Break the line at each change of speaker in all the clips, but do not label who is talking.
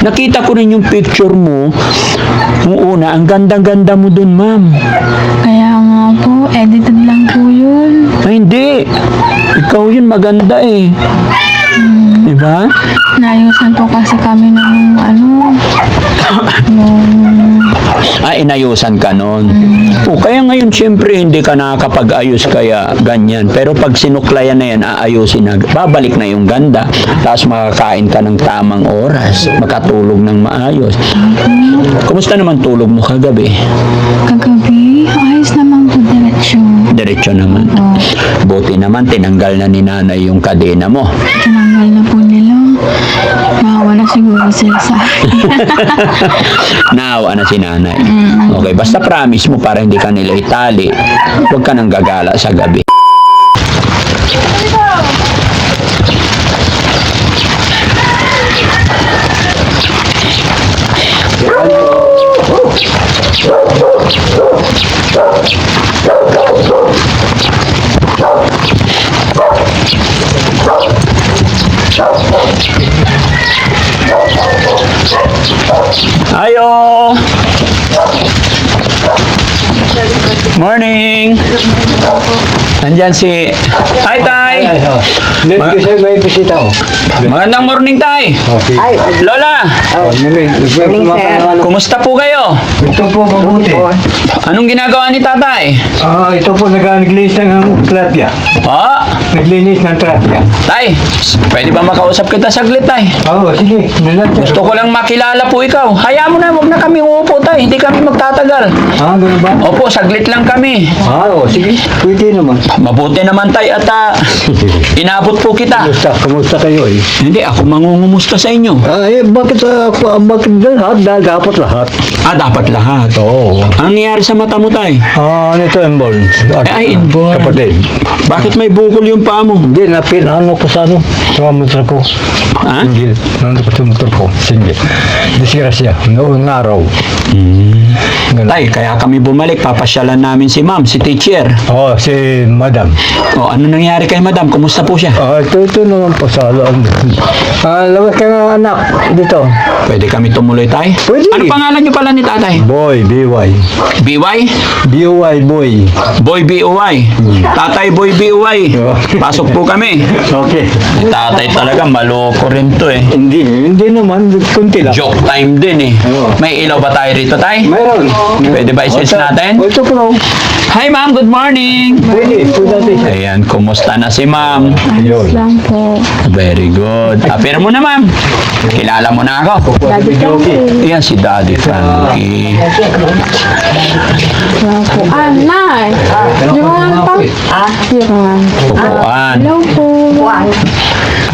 Nakita ko rin yung picture mo. Yung una, ang ganda-ganda mo dun, ma'am.
Kaya nga po, edited lang po yun.
Ay, hindi. Ikaw yun, maganda eh. Diba?
Naayusan po kasi kami ng
Inayusan ka nun. O, kaya ngayon, syempre, hindi ka nakakapag-ayos kaya ganyan. Pero pag sinuklayan na yan, aayusin na. Babalik na yung ganda. Tapos makakain ka ng tamang oras. Makatulog ng maayos. Kumusta naman tulog mo kagabi?
Kagabi, ayos naman po diretsyo.
Diretso naman. Buti naman, tinanggal na ni nanay yung kadena mo.
Tinanggal na po nila. Naawa na siguro sila sa akin.
Naawa na si nanay. Okay, basta promise mo para hindi ka nila itali. Huwag ka nang gagala sa gabi. Ayo! Morning! Nandyan si... Hi, Tay!
May bisita ko.
Magandang morning, Tay!
Ay,
Lola! Kumusta po kayo?
ito po mabuti.
Anong ginagawa ni Tatay?
Ito po naglinis ng trapya.
Oh,
Naglinis ng trapya.
Tay! Pwede ba makausap kita saglit, Tay?
Oo, sige.
Gusto ko lang makilala po ikaw. Hayaan mo na, huwag na kami uupo, Tay. Hindi kami magtatagal.
Gano'n ba?
Opo, saglit lang kami.
Sige. Pwede naman.
Mabuti naman, Tay, at inabot po kita.
Kamusta kayo eh?
Hindi, ako mangungumusta sa inyo.
Bakit lahat? Dapat lahat.
Dapat lahat.
Oo.
Ang nangyari sa mata mo, Tay?
Ito embol.
Ay, inborn.
Kapatid.
Bakit may bukol yung paa mo?
Hindi, napinano ko sa sa motor ko.
Ha?
Single. Nandun ko sa motor ko. Single. Disgrasya. Noong araw. Ganun.
Tay, kaya kami bumalik. Papasyalan namin si ma'am, si teacher.
Si madam.
Ano nangyari kay madam? Kumusta po siya?
Ito naman po sa loob. Labas ka nga anak dito.
Pwede kami tumuloy, Tay?
Pwede.
Ano pangalan niyo pala ni Tatay?
Boy, B.Y.
BY?
B.O.Y. Boy.
Boy BOY. Tatay Boy BOY. Pasok po kami.
Okay.
Tatay talaga, maloko rin to eh.
Hindi naman. Kunti lang.
Joke time din eh.
Oo.
May ilaw ba tayo rito, Tay?
Mayroon.
Pwede ba i-sense natin?
Ito po.
Hi, ma'am. Good morning.
Pwede. Pwede.
Ayan, kumusta na si ma'am?
Ayos lang po.
Very good. Apir mo na, ma'am. Kilala mo na ako.
Lagi lang po.
Ayan, si Daddy Frankie.
Wala po. Nay! Yuruan pa? Yuruan.
Upuan.
Hello po.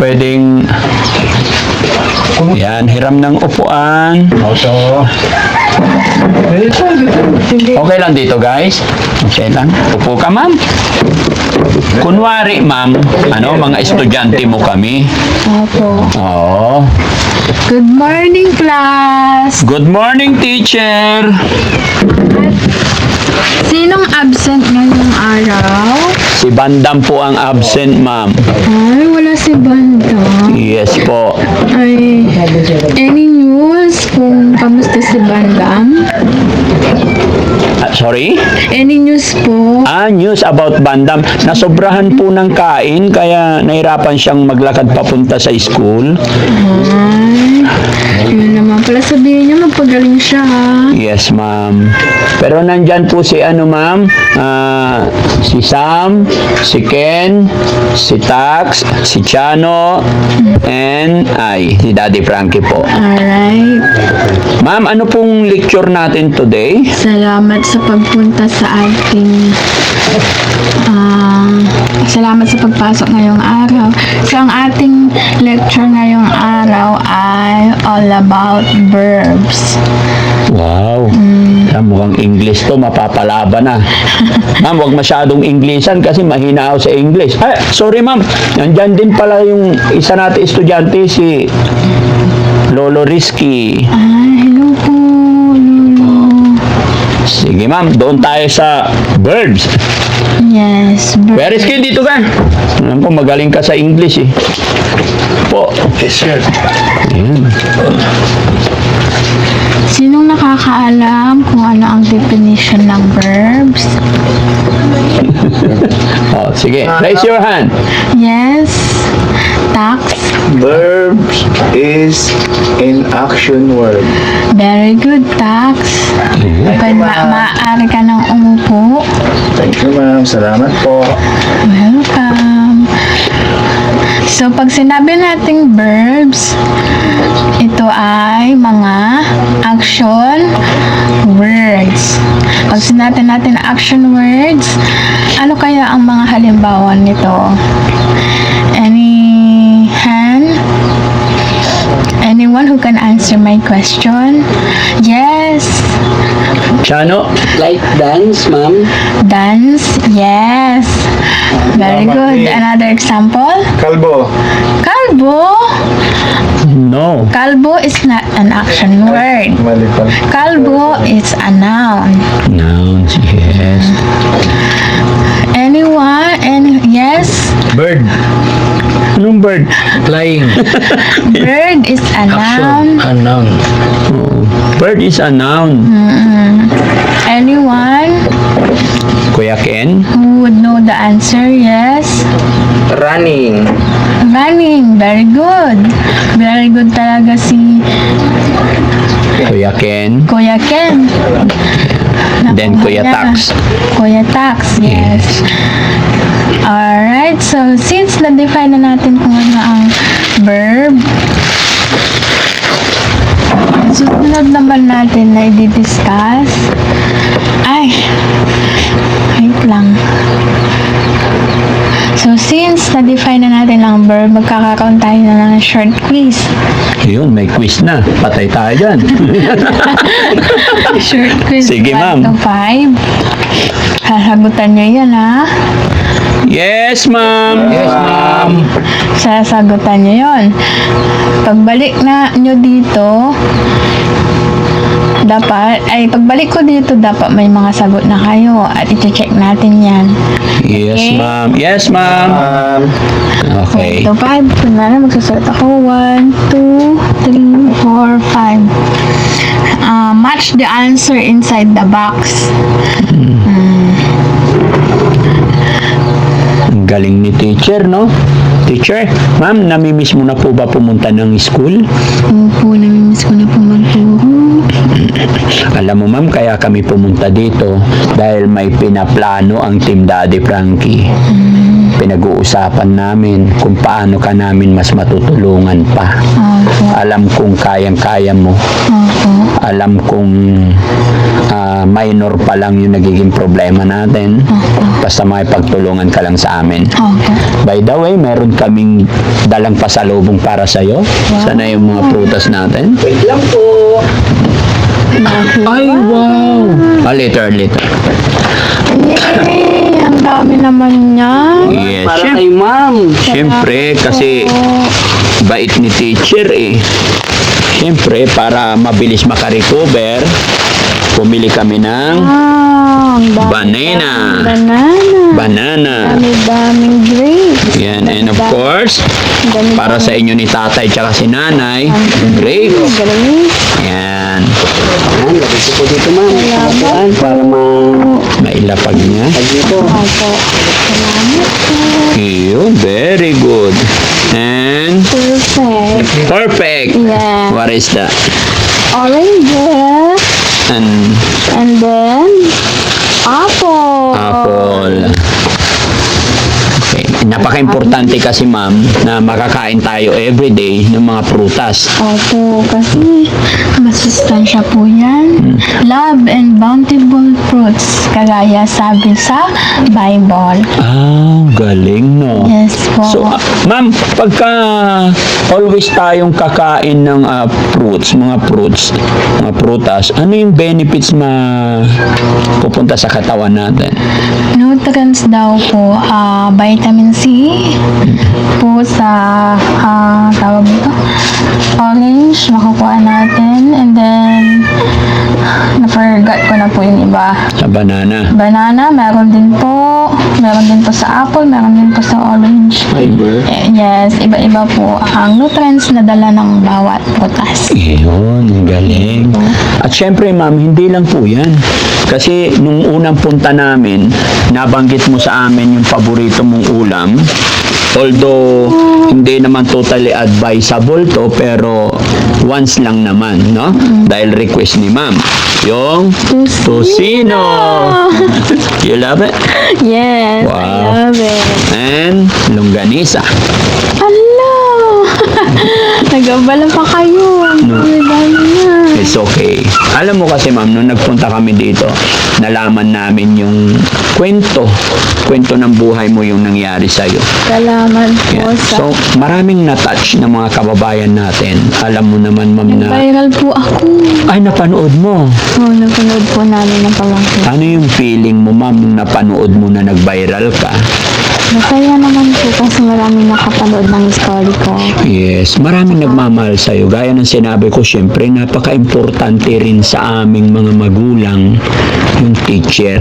Pwedeng... Yan, hiram ng upuan. Okay lang dito, guys. Okay lang. Upo ka, ma'am. Kunwari, ma'am, mga estudyante mo kami.
Opo.
Oo.
Good morning, class!
Good morning, teacher.
Sinong absent ngayong araw?
Si Bandam po ang absent, ma'am.
Ay, wala si Banda.
Yes po.
Ay, any news kung kamusta si Bandam?
Sorry?
Any news po?
News about Bandam. Nasobrahan po ng kain, kaya nahirapan siyang maglakad papunta sa school.
Ay, yun naman pala sabihin niya magpagaling siya ha.
Yes, ma'am. Pero nandyan po si ma'am, si Sam, si Ken, si Tax, si Chano, and si Daddy Frankie po.
Alright.
Ma'am, ano pong lecture natin today?
Salamat sa pagpunta sa ating salamat sa pagpasok ngayong araw. So, ang ating lecture ngayong araw ay all about verbs.
Wow. Mukhang English to, mapapalaban na. Ma'am, huwag masyadong Englishan kasi mahina ako sa English. Sorry ma'am, nandyan din pala yung isa natin estudyante, si Lolo Risky.
Hello po, Lolo.
Sige ma'am, doon tayo sa verbs.
Yes,
Where is Ken? Dito ka. Alam ko, magaling ka sa English eh. Po.
Yes, sir.
Ayan.
definition ng verbs?
Oh, sige. Raise your hand.
Yes. Tax.
Verbs is in action word.
Very good, Tax. Pwede maaari ka nang umupo.
Thank you, ma'am. Salamat po.
Welcome. So, pag sinabi nating verbs, ito ay mga action words. Pag sinabi natin action words, ano kaya ang mga halimbawa nito? Any hand? Anyone who can answer my question? Yes.
Chano?
Like dance, ma'am.
Dance? Yes. Very good. Another example?
Kalbo.
Kalbo?
No.
Kalbo is not an action word.
Mali pa.
Kalbo is a noun.
Nouns, yes.
Anyone? Yes?
Bird.
Anong bird?
Flying.
Bird is a noun.
Action. A noun.
Oh, bird is a noun.
Anyone
Kuya Ken?
who would know the answer? Yes?
Running.
Running. Very good. Very good talaga si
Kuya Ken?
Kuya Ken.
Then Kuya
Nakuha na.
Tax.
Kuya Tax, yes. Alright, so since na-define na natin kung ano ang verb, susunod naman natin na i-discuss. Ay, wait lang. So since na-define na natin ang verb, magkakaroon tayo na ng short quiz.
Yun, may quiz na. Patay tayo dyan.
Short quiz
Sige,
1
ma'am.
to 5. Sasagutan nyo yan, ha?
Yes, ma'am.
Yes, ma'am.
Sasagutan nyo yun. Pagbalik na nyo dito, pagbalik ko dito, dapat may mga sagot na kayo at i-check natin yan.
Yes,
Okay.
ma'am. Yes, ma'am. Okay.
So, 5. Kunwari, magsusulat ako. 1, 2, 3, 4, 5. Match the answer inside the box.
Ang galing ni teacher, no? Teacher, ma'am, namimiss mo na po ba pumunta ng school?
Opo, namimiss ko na po magturo.
Alam mo, ma'am, kaya kami pumunta dito dahil may pinaplano ang Team Daddy Frankie. Pinag-uusapan namin kung paano ka namin mas matutulungan pa.
Opo,
Alam kong kayang-kaya mo.
opo.
Alam kong minor pa lang yung nagiging problema natin. Basta may pagtulungan ka lang sa amin.
Opo.
By the way, meron kaming dalang pasalubong para sa'yo. Sana yung mga prutas natin.
Wait lang po.
Ay, wow! Later.
Yay! Ang dami naman niya.
Yes,
Para kay ma'am.
Siyempre, kasi bait ni teacher eh. Siyempre, para mabilis makarecover, pumili kami ng
Ang dami.
banana.
Banana.
Banana.
Daming grapes.
Yan, and of course, para sa inyo ni tatay tsaka si nanay, grapes.
Grapes.
Yan,
Yan, lagay ko po dito, ma'am. Kapuan para
mailapag niya.
dito.
Opo. Salamat po.
Yun, very good. And,
Perfect.
perfect.
Yeah.
What is that?
Oranges.
And
And then, apple.
apple. Okay. Napaka-importante kasi, ma'am, na makakain tayo everyday ng mga prutas.
Opo, kasi masustansya po yan. Love and bountiful fruits, kagaya sabi sa Bible.
Ah, galing, no?
Yes po.
So, ma'am, pagka always tayong kakain ng fruits, mga prutas, ano yung benefits pupunta sa katawan natin?
Nutrients daw po, vitamin C po sa tawag dito, orange, makukuha natin. And then, forgot ko na po yung iba.
Sa banana.
Banana, meron din po. Meron din po sa apple, meron din po sa orange.
Fiber.
Yes, iba-iba po ang nutrients na dala ng bawat prutas.
Yun, ang galing. At syempre, ma'am, hindi lang po yan. Kasi nung unang punta namin, nabanggit mo sa amin yung paborito mong ulam. Although, hindi naman totally advisable to, pero once lang naman, no? Dahil request ni ma'am. Yung tocino. You love it?
Yes,
Wow.
I love it.
And longganisa.
Hello! Nagabala pa kayo.
No.
Ang dami na.
It's okay. Alam mo kasi ma'am, nung nagpunta kami dito, nalaman namin yung kwento ng buhay mo yung nangyari sa'yo.
Salamat po
Yeah.
sa...
So, maraming na-touch ng mga kababayan natin. Alam mo naman ma'am na,
Viral po ako.
ay napanood mo.
Oh, napanood po namin ng pamangkin.
Ano yung feeling mo ma'am nung napanood mo na nag-viral ka?
Masaya naman po kasi maraming nakapanood ng story ko.
Yes, maraming nagmamahal sa'yo. Gaya ng sinabi ko, syempre, napaka-importante rin sa aming mga magulang yung teacher.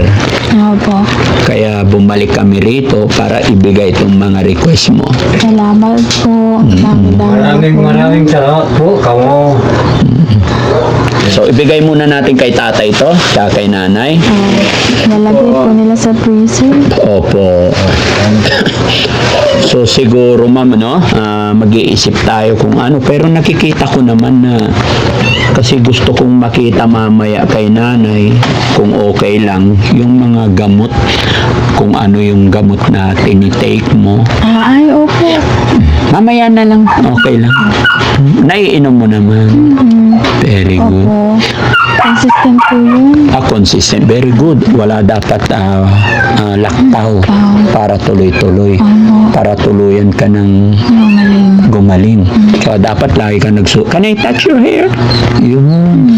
Opo.
Kaya bumalik kami rito para ibigay itong mga request mo.
Salamat po. Dami-dami po.
Maraming salamat po, kamo.
So, ibigay muna natin kay tatay to, tsaka kay nanay.
Nalagay po nila sa freezer.
Opo. So, siguro, ma'am, no? Mag-iisip tayo kung ano. Pero nakikita ko naman na kasi gusto kong makita mamaya kay nanay kung okay lang yung mga gamot, kung ano yung gamot na tinitake mo.
Ay, opo.
Mamaya na lang. Okay lang. Naiinom mo naman. Very good.
Opo. Consistent po yun.
Consistent. Very good. Wala dapat laktaw para tuloy-tuloy. Para tuluyan ka ng gumaling. So, dapat lagi ka Can I touch your hair? Yun.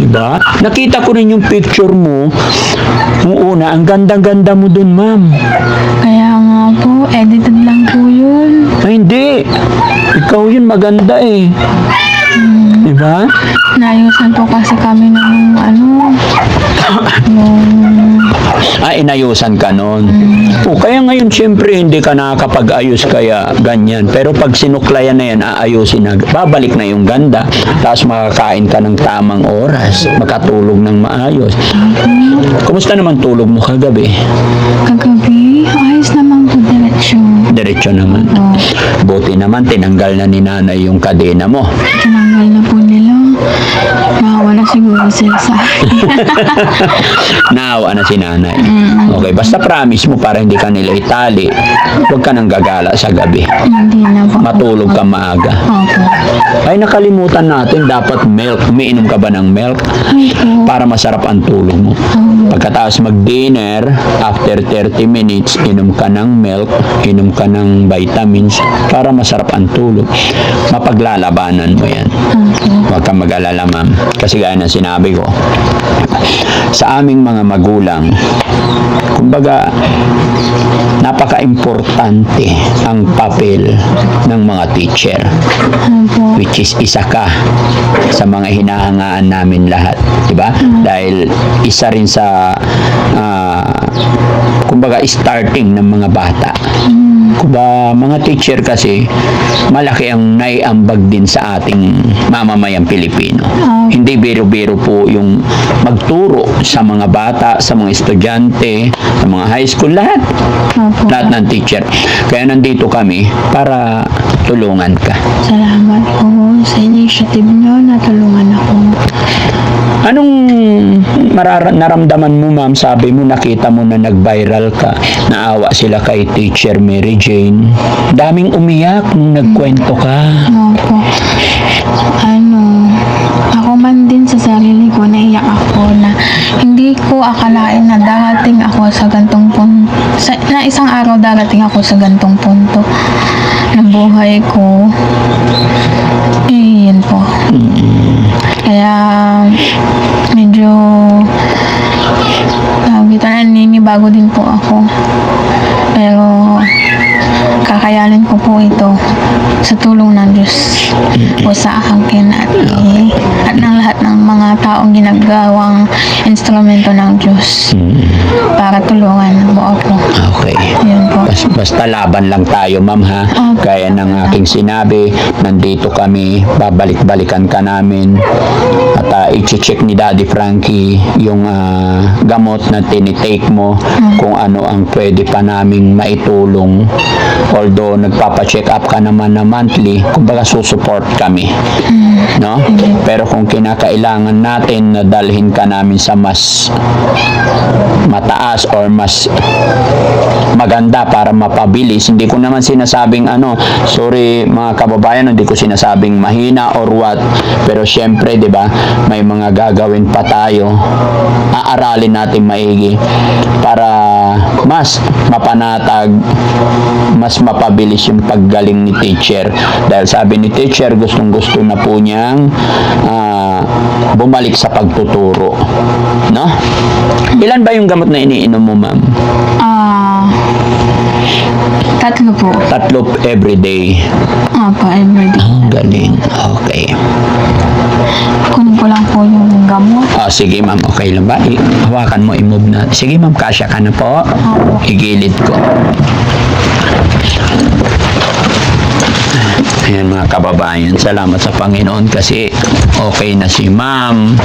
Diba? Nakita ko rin yung picture mo. Nung una, ang ganda-ganda mo dun, ma'am.
Kaya nga po, edited lang po yun.
Ay, hindi. Ikaw yun maganda eh. Diba?
Naayusan po kasi kami ng
Inayusan ka nun. Kaya ngayon, siyempre, hindi ka nakakapag-ayos kaya ganyan. Pero pag sinuklayan na yan, aayusin na. Babalik na yung ganda. Tapos makakain ka ng tamang oras. Makatulog ng maayos. Kumusta naman tulog mo kagabi?
Kagabi, ayos naman po diretsyo.
Diretso naman. Buti naman, tinanggal na ni nanay yung kadena mo.
Tinanggal na po nila. Maawa na siguro sila sa akin.
Naawa na si nanay. Okay, basta promise mo para hindi ka nila itali. Huwag ka nang gagala sa gabi.
Hindi na po.
Matulog ka maaga.
Opo.
Ay, nakalimutan natin, dapat milk. Umiinom ka ba ng milk?
Opo.
Para masarap ang tulog mo. Pagkatapos mag-dinner, after 30 minutes, inom ka ng milk, inom ka ng vitamins, para masarap ang tulog. Mapaglalabanan mo yan. Huwag kang mag-alala, ma'am. Kasi gaya ng sinabi ko, sa aming mga magulang, kumbaga, napaka-importante ang papel ng mga teacher.
Opo.
Which is isa ka sa mga hinahangaan namin lahat, di ba? Dahil isa rin sa kumbaga starting ng mga bata. Kumbaga, mga teacher kasi malaki ang naiambag din sa ating mamamayang Pilipino. Hindi biro-biro po yung magturo sa mga bata, sa mga estudyante, sa mga high school, lahat.
Opo.
Lahat ng teacher. Kaya nandito kami para tulungan ka.
Salamat po sa initiative nyo na tulungan ako.
Anong naramdaman mo, ma'am? Sabi mo, nakita mo na nag-viral ka. Naawa sila kay Teacher Mary Jane. Daming umiyak nung nagkwento ka.
Opo. Ako man din sa sarili ko, naiyak ako na hindi ko akalain na darating ako sa gantong punto. Na isang araw darating ako sa gantong punto ng buhay ko. Yun po. Kaya medyo naninibago din po ako. Pero kakayanin ko po ito sa tulong ng Diyos po sa akin at ng lahat ng mga taong ginagawang instrumento ng Diyos para tulungan mo ako.
Okay.
Yun po.
Basta laban lang tayo, ma'am, ha? Gaya ng aking sinabi, nandito kami, babalik-balikan ka namin. At i-check ni Daddy Frankie yung gamot na tinitake mo, kung ano ang pwede pa naming maitulong. Although nagpapa-check up ka naman na monthly, kumbaga susupport kami. No? Pero kung kinakailangan natin na dalhin ka namin sa mas mataas or mas maganda para mapabilis, hindi ko naman sinasabing sorry mga kababayan, hindi ko sinasabing mahina or what, pero syempre, di ba, may mga gagawin pa tayo, aaralin natin maigi para mas mapanatag, mas mapabilis yung paggaling ni teacher, dahil sabi ni teacher, gustong gusto na po niyang bumalik sa pagtuturo, no? Ilan ba yung gamot na iniinom mo, ma'am?
3 po.
3 everyday.
Opo, everyday.
Ang galing. Okay.
Kunin ko lang po yung gamot.
Sige, ma'am. Okay lang ba? Hawakan mo, i-move na. Sige, ma'am. Kasya ka na po. Igilid ko. Ayan mga kababayan. Salamat sa Panginoon kasi okay na si ma'am.